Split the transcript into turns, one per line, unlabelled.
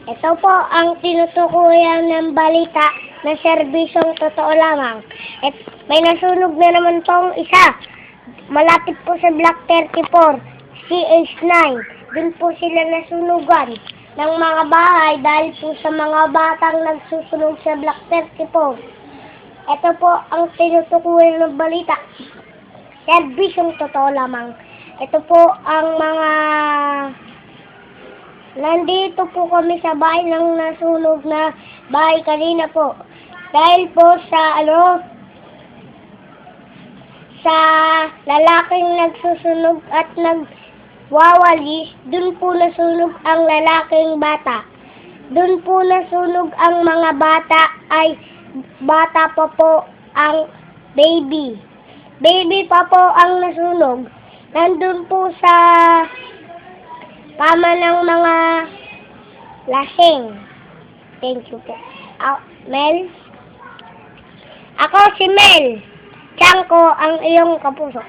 Ito po ang tinutukuyan ng balita na serbisyong totoo lamang. May nasunog na naman pong isa. Malapit po sa Block 34, CH9. Doon po sila nasunugan ng mga bahay dahil po sa mga batang nagsusunog sa Block 34. Ito po ang tinutukuyan ng balita. Serbisyong totoo lamang. Ito po ang mga... Nandito po kami sa bahay ng nasunog na bahay kanina po. Dahil po sa sa lalaking nagsusunog at nagwawalis, dun po nasunog ang lalaking bata. Dun po nasunog ang mga bata ay bata pa po ang baby. Baby pa po ang nasunog. Nandun po sa kama ng mga lasing. Thank you po. Mel? Ako si Mel. Tiyan ko ang iyong kapuso.